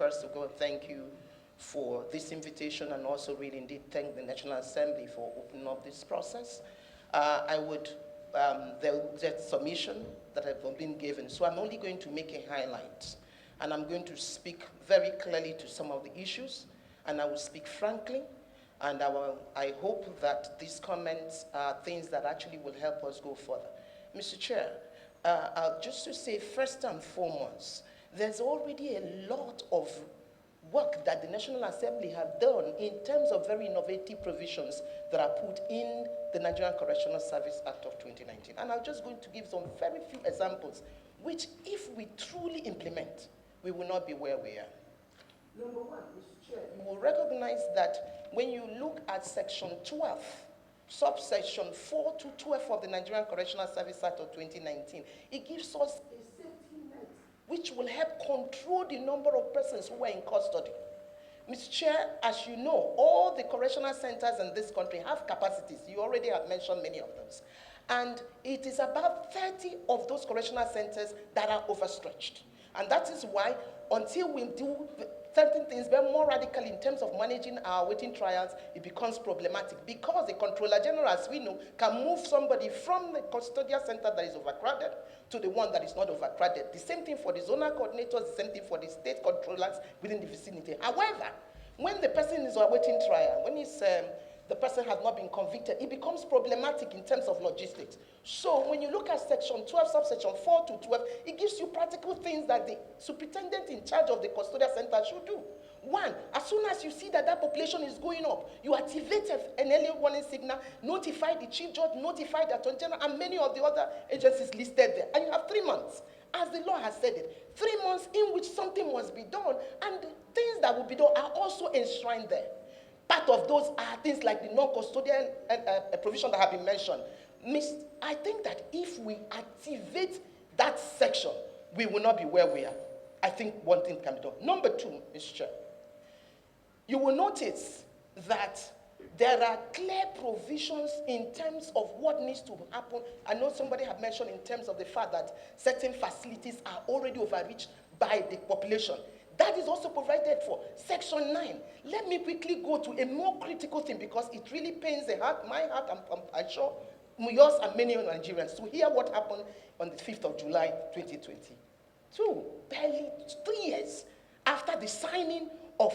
first to go and thank you for this invitation, and also really indeed thank the National Assembly for opening up this process. There's a submission that have been given, so I'm only going to make a highlight, and I'm going to speak very clearly to some of the issues, and I will speak frankly, and I hope that these comments are things that actually will help us go further. Mr. Chair, just to say first and foremost, there's already a lot of work that the National Assembly have done in terms of very innovative provisions that are put in the Nigerian Correctional Service Act of 2019. And I'm just going to give some very few examples, which if we truly implement, we will not be where we are. Number one, Mr. Chair, you will recognize that when you look at Section 12, subsection 4 to 12 of the Nigerian Correctional Service Act of 2019, it gives us a safety net which will help control the number of persons who are in custody. Mr. Chair, as you know, all the correctional centers in this country have capacities. You already have mentioned many of those. And it is about 30 of those correctional centers that are overstretched. And that is why, until we do certain things very more radically in terms of managing our waiting trials, it becomes problematic, because the Controller General, as we know, can move somebody from the custodial center that is overcrowded to the one that is not overcrowded. The same thing for the zonal coordinators, the same thing for the state controllers within the vicinity. However, when the person is awaiting trial, when the person has not been convicted, it becomes problematic in terms of logistics. So when you look at Section 12, subsection 4 to 12, it gives you practical things that the superintendent in charge of the custodial center should do. One, as soon as you see that that population is going up, you activate an early warning signal, notify the chief judge, notify the attorney general, and many of the other agencies listed there. And you have 3 months, as the law has said it, 3 months in which something must be done, and the things that will be done are also enshrined there. Part of those are things like the non-custodial provision that have been mentioned. I think that if we activate that section, we will not be where we are. I think one thing can be done. Number two, Mr. Chair, you will notice that there are clear provisions in terms of what needs to happen. I know somebody had mentioned in terms of the fact that certain facilities are already overreached by the population. That is also provided for. Section 9. Let me quickly go to a more critical thing, because it really pains the heart, my heart, I'm sure yours and many Nigerians, to hear what happened on the 5th of July, 2022. Barely 3 years after the signing of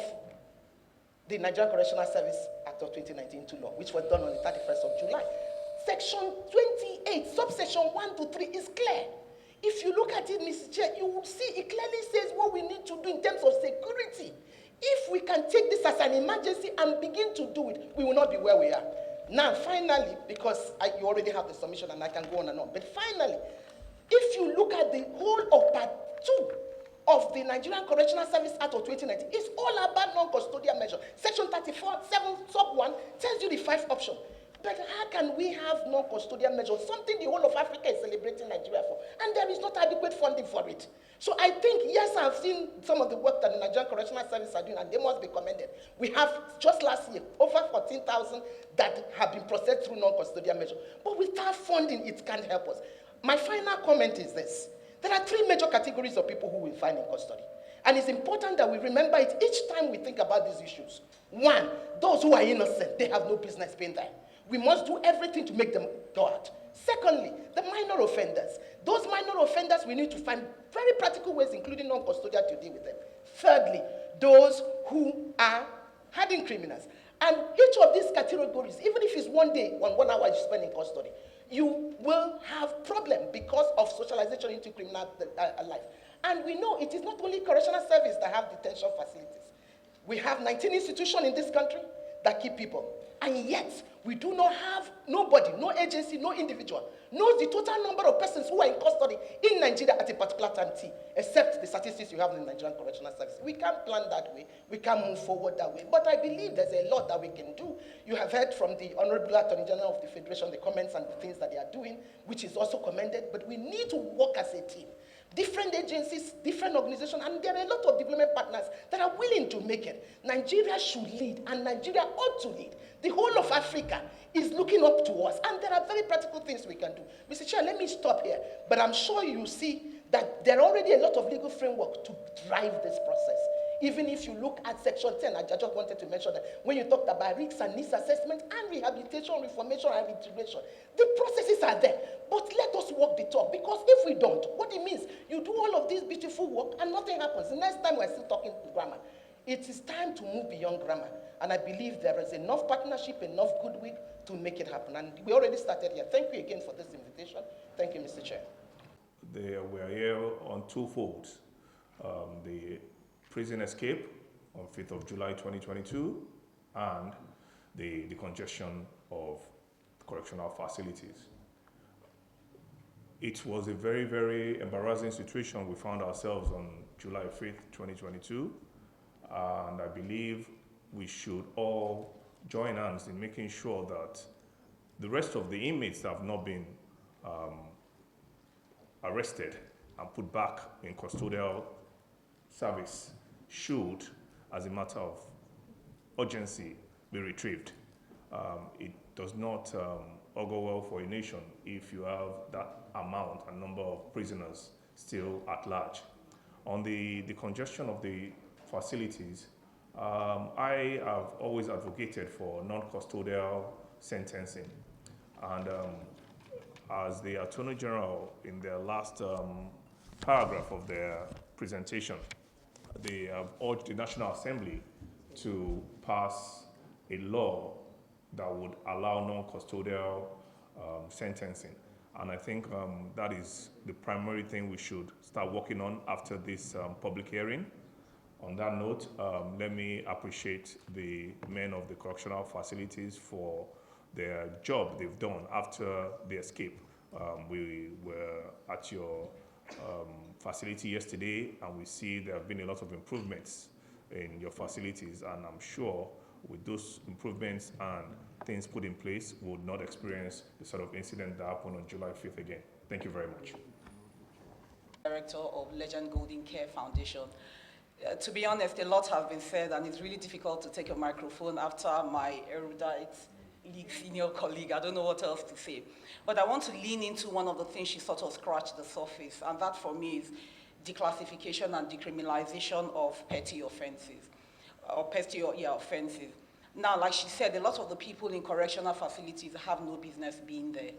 the Nigerian Correctional Service Act of 2019 into law, which was done on the 31st of July. Section 28, subsection 1 to 3 is clear. If you look at it, Mr. Chair, you will see it clearly says what we need to do in terms of security. If we can take this as an emergency and begin to do it, we will not be where we are. Now, finally, because you already have the submission and I can go on and on, but finally, if you look at the whole of Part 2 of the Nigerian Correctional Service Act of 2019, it's all about non-custodial measures. Section 34, 7, sub 1 tells you the 5 options. But how can we have non-custodial measures, something the whole of Africa is celebrating Nigeria for, and there is not adequate funding for it? So I think, yes, I've seen some of the work that the Nigerian Correctional Service are doing, and they must be commended. We have, just last year, over 14,000 that have been processed through non-custodial measures. But without funding, it can't help us. My final comment is this. There are 3 major categories of people who we find in custody. And it's important that we remember it each time we think about these issues. 1, those who are innocent, they have no business being there. We must do everything to make them go out. Secondly, the minor offenders. Those minor offenders, we need to find very practical ways, including non-custodial, to deal with them. Thirdly, those who are hardened criminals. And each of these categories, even if it's 1 day, 1 hour you spend in custody, you will have problem because of socialization into criminal life. And we know it is not only correctional service that have detention facilities. We have 19 institutions in this country that keep people. And yet, we do not have nobody, no agency, no individual, knows the total number of persons who are in custody in Nigeria at a particular time T, except the statistics you have in the Nigerian Correctional Service. We can't plan that way. We can't move forward that way. But I believe there's a lot that we can do. You have heard from the Honorable Attorney General of the Federation, the comments and the things that they are doing, which is also commended. But we need to work as a team. Different agencies, different organizations, and there are a lot of development partners that are willing to make it. Nigeria should lead, and Nigeria ought to lead. The whole of Africa is looking up to us, and there are very practical things we can do. Mr. Chair, let me stop here, but I'm sure you see that there are already a lot of legal framework to drive this process. Even if you look at Section 10, I just wanted to mention that when you talked about risks and needs assessment and rehabilitation, reformation, and integration, the processes are there. But let us walk the talk, because if we don't, what it means, you do all of this beautiful work and nothing happens. The next time we're still talking grammar. It is time to move beyond grammar. And I believe there is enough partnership, enough goodwill to make it happen. And we already started here. Thank you again for this invitation. Thank you, Mr. Chair. We are here on two folds. The prison escape on 5th of July 2022 and the decongestion of correctional facilities. It was a very, very embarrassing situation we found ourselves on July 5th, 2022. And I believe we should all join hands in making sure that the rest of the inmates that have not been arrested and put back in custodial service should, as a matter of urgency, be retrieved. It does not augur well for a nation if you have that amount and number of prisoners still at large. On the congestion of the facilities, I have always advocated for non-custodial sentencing. And as the Attorney General in their last paragraph of their presentation, they have urged the National Assembly to pass a law that would allow non-custodial sentencing. And I think that is the primary thing we should start working on after this public hearing. On that note, let me appreciate the men of the correctional facilities for their job they've done after the escape. We were at your facility yesterday, and we see there have been a lot of improvements in your facilities, and I'm sure with those improvements and things put in place, we would not experience the sort of incident that happened on July 5th again. Thank you very much. Director of Legend Golden Care Foundation. To be honest, a lot has been said, and it's really difficult to take a microphone after my erudite league senior colleague. I don't know what else to say. But I want to lean into one of the things she sort of scratched the surface, and that for me is declassification and decriminalization of petty offenses, or petty offenses. Now, like she said, a lot of the people in correctional facilities have no business being there.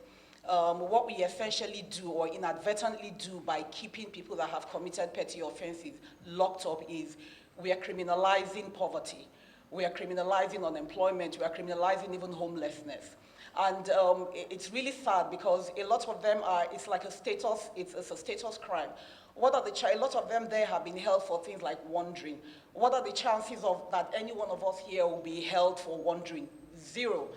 What we essentially do, or inadvertently do, by keeping people that have committed petty offenses locked up is we are criminalizing poverty. We are criminalizing unemployment. We are criminalizing even homelessness. And it's really sad because a lot of them are, it's like a status, it's a status crime. What are a lot of them there have been held for things like wandering. What are the chances of that any one of us here will be held for wandering? Zero.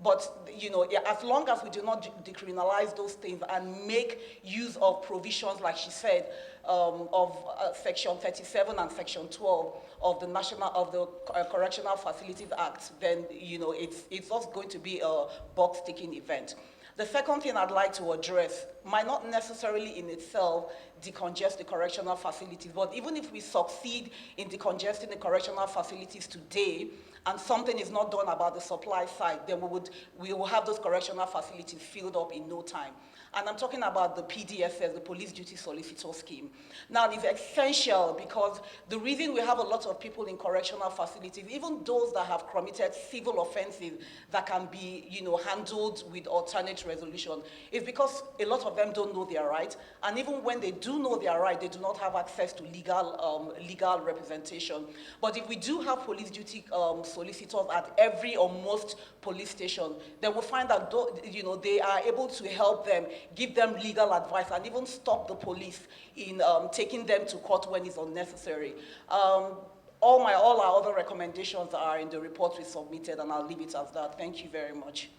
But, you know, as long as we do not decriminalize those things and make use of provisions, like she said, of Section 37 and Section 12 of the Correctional Facilities Act, then, you know, it's just going to be a box-ticking event. The second thing I'd like to address might not necessarily in itself decongest the correctional facilities, but even if we succeed in decongesting the correctional facilities today, and something is not done about the supply side, then we will have those correctional facilities filled up in no time. And I'm talking about the PDSS, the Police Duty Solicitor Scheme. Now, it's essential because the reason we have a lot of people in correctional facilities, even those that have committed civil offenses that can be, you know, handled with alternate resolution, is because a lot of them don't know their right. And even when they do know their right, they do not have access to legal representation. But if we do have police duty solicitors at every or most police station, then we'll find that, you know, they are able to help them, give them legal advice, and even stop the police in taking them to court when it's unnecessary. All our other recommendations are in the report we submitted, and I'll leave it as that. Thank you very much.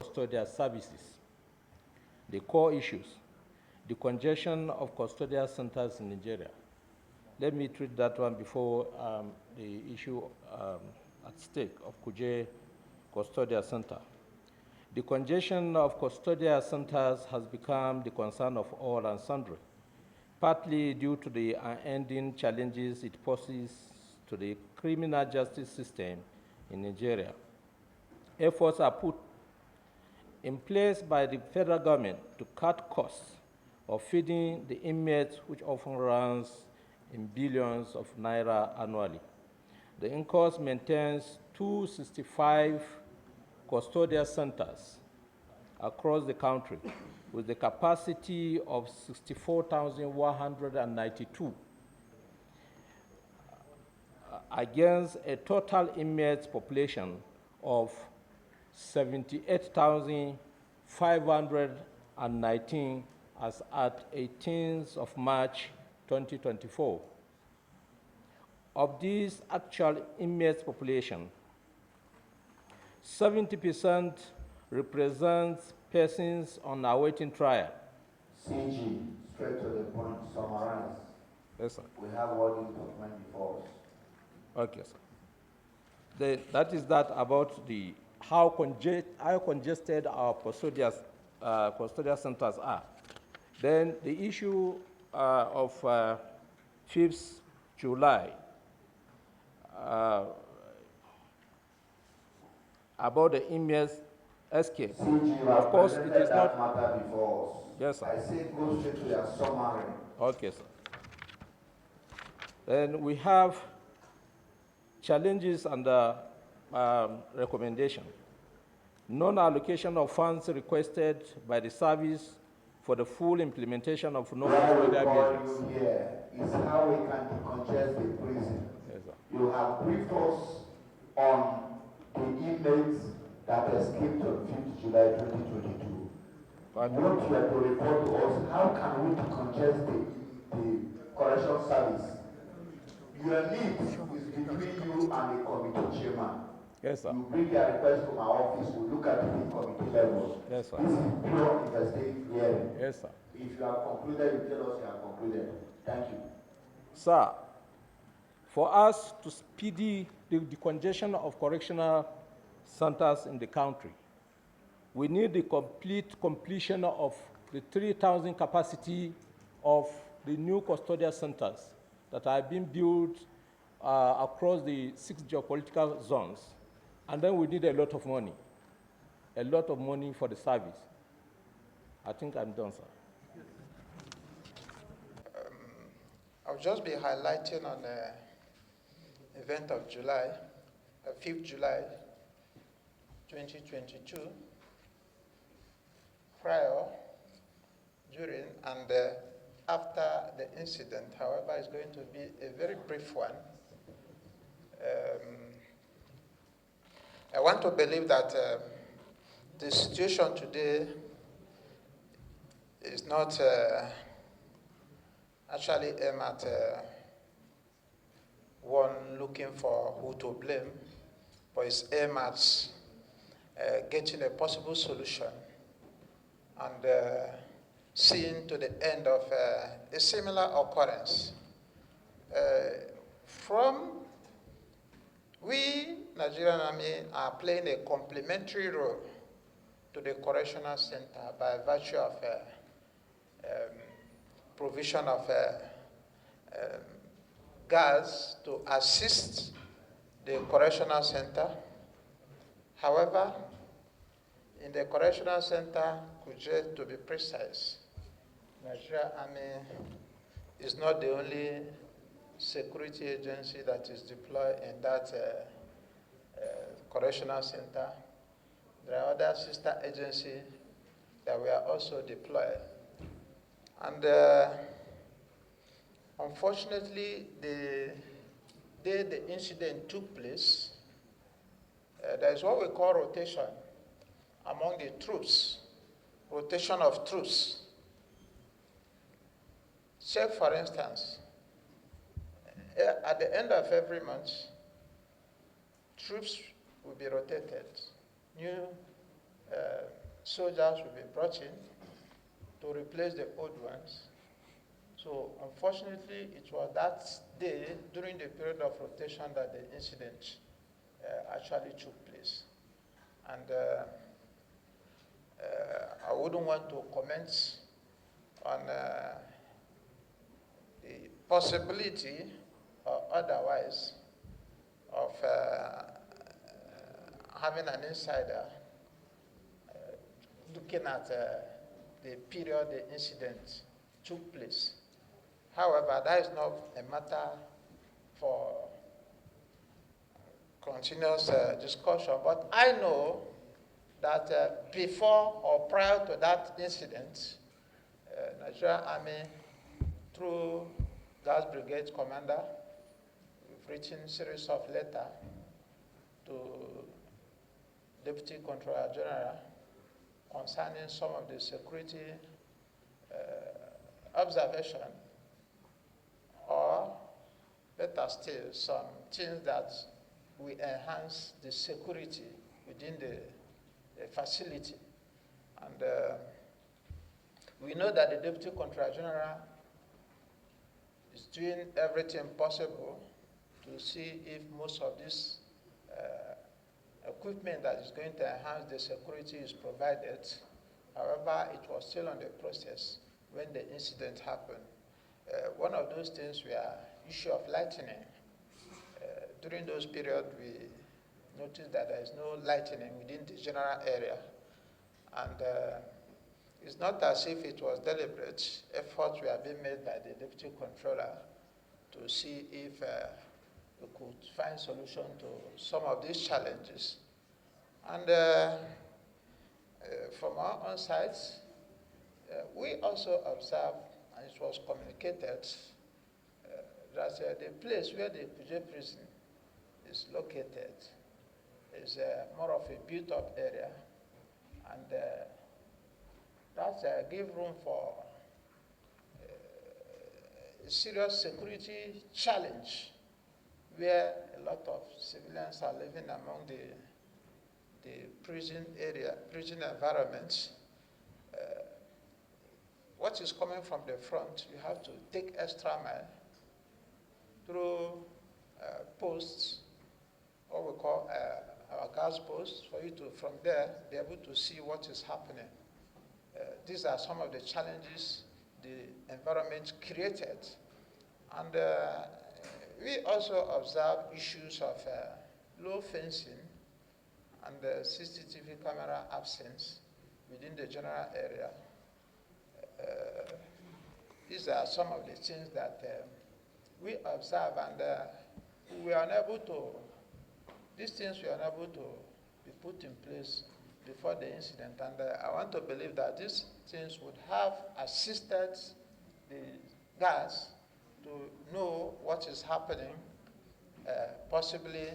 Custodial services, the core issues, the congestion of custodial centers in Nigeria. Let me treat that one before the issue at stake of Kuje Custodial Center. The congestion of custodial centers has become the concern of all and sundry, partly due to the unending challenges it poses to the criminal justice system in Nigeria. Efforts are put in place by the federal government to cut costs of feeding the inmates, which often runs in billions of naira annually. The INCOS maintains 265 custodial centers across the country with the capacity of 64,192 against a total inmates population of 78,519 as at 18th of March 2024. Of this actual inmates population, 70% represents persons on awaiting trial. CG, straight to the point, summarize. Yes, sir. We have wording document before us. Okay, sir. That is that about the how congested our custodial centers are. Then the issue of 5th July about the inmates escape. CG, you Of have course, it presented is that not. matter before us. Yes, sir. I say go straight to your summary. Okay, sir. Then we have challenges under recommendation. Non-allocation of funds requested by the service for the full implementation of What we non-custodial call measures. you here is how we can decongest the prison. Yes, sir. You have briefed us on the inmates that escaped on 5th July 2022. What you have to report to us, how can we decongest the correction service? Your need is between you and the committee chairman. Yes, sir. You bring your request to my office, we look at it in committee level. Yes, sir. This is pure investigative hearing. Yes, sir. If you have concluded, you tell us you have concluded. Thank you. Sir, for us to speedy the decongestion of correctional centers in the country, we need the complete completion of the 3,000 capacity of the new custodial centers that are being built across the 6 geopolitical zones. And then we need a lot of money for the service. I think I'm done, sir. I'll just be highlighting on the event of July, 5th July 2022, prior, during, and after the incident. However, it's going to be a very brief one. I want to believe that the situation today is not actually aimed at one looking for who to blame, but it's aimed at getting a possible solution and seeing to the end of a similar occurrence. We, Nigerian Army, are playing a complementary role to the correctional center by virtue of provision of gas to assist the correctional center. However, in the correctional center, Kuje, to be precise, Nigerian Army is not the only security agency that is deployed in that correctional center. There are other sister agencies that were also deployed. And unfortunately, the day the incident took place, there is what we call rotation among the troops, rotation of troops. Check, for instance, at the end of every month, troops will be rotated. New soldiers will be brought in to replace the old ones. So unfortunately, it was that day during the period of rotation that the incident actually took place. And I wouldn't want to comment on the possibility or otherwise of having an insider looking at the period the incident took place. However, that is not a matter for continuous discussion, but I know that before or prior to that incident, Nigerian Army, through Gas Brigade Commander, we've written a series of letters to Deputy Controller General concerning some of the security observation, or better still, some things that will enhance the security within the facility. And we know that the Deputy Controller General is doing everything possible to see if most of this equipment that is going to enhance the security is provided. However, it was still on the process when the incident happened. One of those things were issue of lightning. During those periods, we noticed that there is no lightning within the general area. And it's not as if it was deliberate. Efforts were being made by the Deputy Controller to see if we could find solution to some of these challenges. And from our own sides, we also observed, and it was communicated, that the place where the Kuje prison is located is more of a built-up area, and that give room for a serious security challenge where a lot of civilians are living among the prison area, prison environments. What is coming from the front, you have to take extra mile through posts, what we call our gas posts, for you to, from there, be able to see what is happening. These are some of the challenges the environment created. And we also observe issues of low fencing and CCTV camera absence within the general area. These are some of the things that we observe, and we are unable to, these things were unable to be put in place before the incident. And I want to believe that these things would have assisted the guards to know what is happening, possibly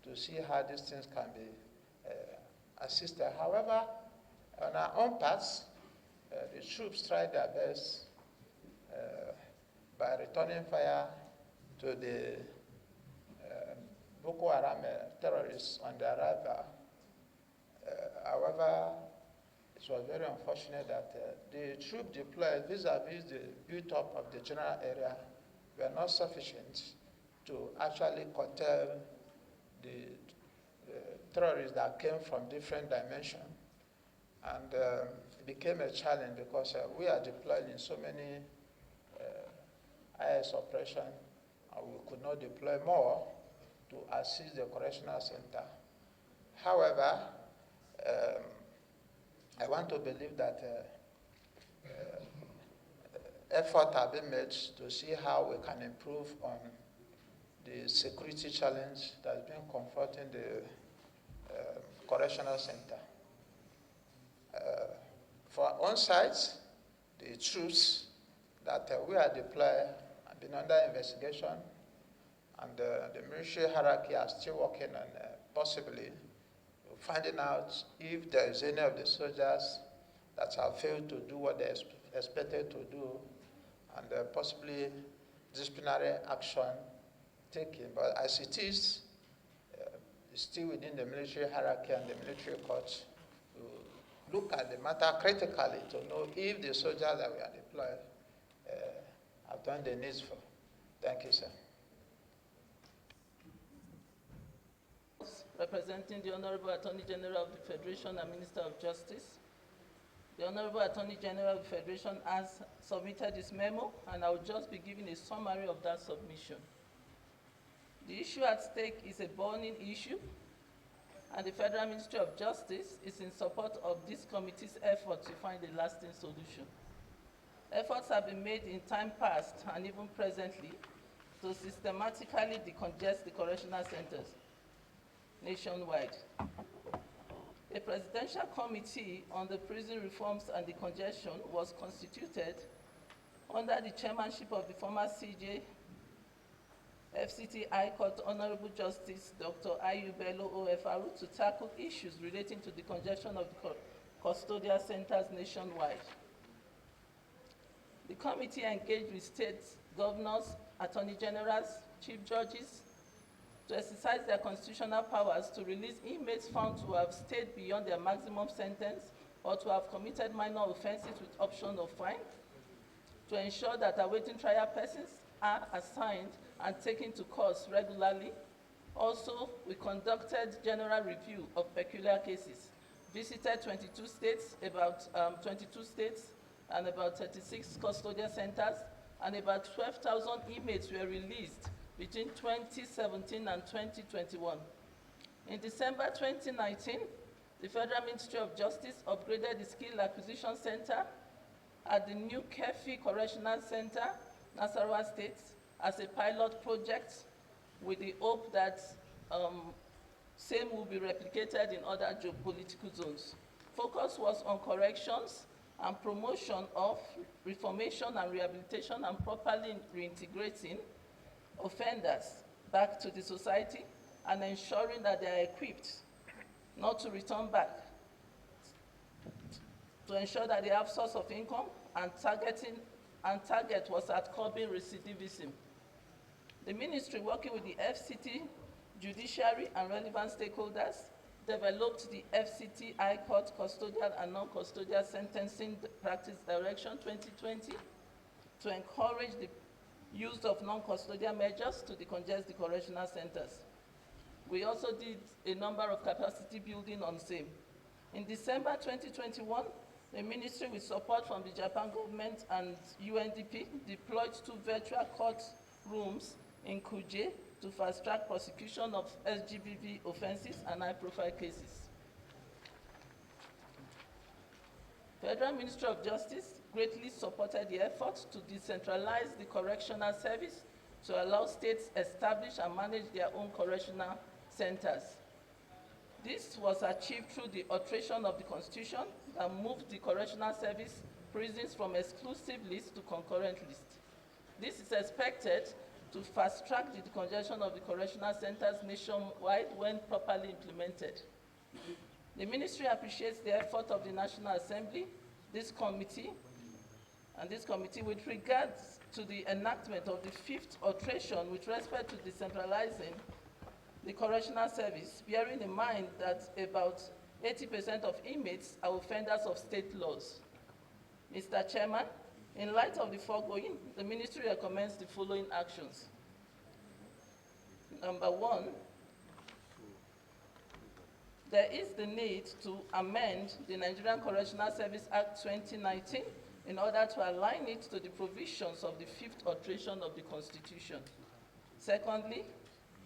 to see how these things can be assisted. However, on our own parts, the troops tried their best by returning fire to the Boko Haram terrorists on their arrival. However, it was very unfortunate that the troop deployed vis-a-vis the build-up of the general area were not sufficient to actually curtail the terrorists that came from different dimensions. And it became a challenge because we are deployed in so many IS operations, and we could not deploy more to assist the correctional center. However, I want to believe that efforts have been made to see how we can improve on the security challenge that has been confronting the correctional center. For our own sides, the troops that we are deployed have been under investigation, and the military hierarchy are still working on possibly finding out if there is any of the soldiers that have failed to do what they expected to do, and possibly disciplinary action taken. But as it is, it's still within the military hierarchy and the military courts to look at the matter critically to know if the soldiers that we are deployed have done the needful. Thank you, sir. Representing the Honorable Attorney General of the Federation and Minister of Justice. The Honorable Attorney General of the Federation has submitted this memo, and I will just be giving a summary of that submission. The issue at stake is a burning issue, and the Federal Ministry of Justice is in support of this committee's effort to find a lasting solution. Efforts have been made in time past and even presently to systematically decongest the correctional centers nationwide. A presidential committee on the prison reforms and decongestion was constituted under the chairmanship of the former CJ FCT High Court Honorable Justice Dr. Ayu Bello OFRU to tackle issues relating to the decongestion of the custodial centers nationwide. The committee engaged with state governors, attorney generals, chief judges to exercise their constitutional powers to release inmates found to have stayed beyond their maximum sentence or to have committed minor offenses with option of fine, to ensure that awaiting trial persons are assigned and taken to court regularly. Also, we conducted general review of peculiar cases, visited 22 states and about 36 custodial centers, and about 12,000 inmates were released between 2017 and 2021. In December 2019, the Federal Ministry of Justice upgraded the Skill Acquisition Center at the new Kefi Correctional Center, Nasarawa State, as a pilot project with the hope that same will be replicated in other geopolitical zones. Focus was on corrections and promotion of reformation and rehabilitation and properly reintegrating offenders back to the society and ensuring that they are equipped not to return back, to ensure that they have source of income, and target was at curbing recidivism. The ministry, working with the FCT, judiciary, and relevant stakeholders, developed the FCT High Court Custodial and Non-Custodial Sentencing Practice Direction 2020 to encourage the use of non-custodial measures to decongest the correctional centers. We also did a number of capacity building on same. In December 2021, the ministry, with support from the Japan government and UNDP, deployed 2 virtual court rooms in Kuje to fast-track prosecution of SGBV offenses and high-profile cases. Federal Ministry of Justice greatly supported the efforts to decentralize the correctional service to allow states establish and manage their own correctional centers. This was achieved through the alteration of the Constitution that moved the correctional service prisons from exclusive list to concurrent list. This is expected to fast-track the decongestion of the correctional centers nationwide when properly implemented. The ministry appreciates the effort of the National Assembly, this committee with regards to the enactment of the 5th alteration with respect to decentralizing the correctional service, bearing in mind that about 80% of inmates are offenders of state laws. Mr. Chairman, in light of the foregoing, the ministry recommends the following actions. Number 1, there is the need to amend the Nigerian Correctional Service Act 2019 in order to align it to the provisions of the 5th alteration of the Constitution. Secondly,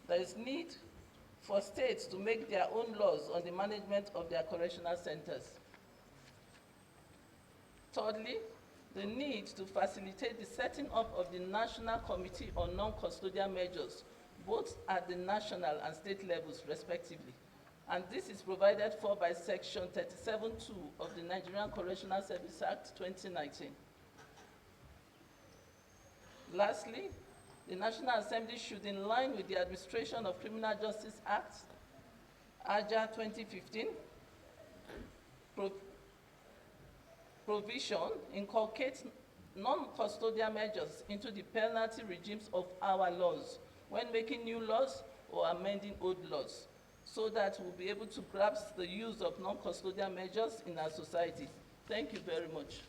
there is need for states to make their own laws on the management of their correctional centers. Thirdly, the need to facilitate the setting up of the National Committee on Non-Custodial Measures, both at the national and state levels, respectively. And this is provided for by Section 37(2) of the Nigerian Correctional Service Act 2019. Lastly, the National Assembly should, in line with the Administration of Criminal Justice Act, AJA 2015, provision inculcate non-custodial measures into the penalty regimes of our laws when making new laws or amending old laws, so that we'll be able to grasp the use of non-custodial measures in our society. Thank you very much.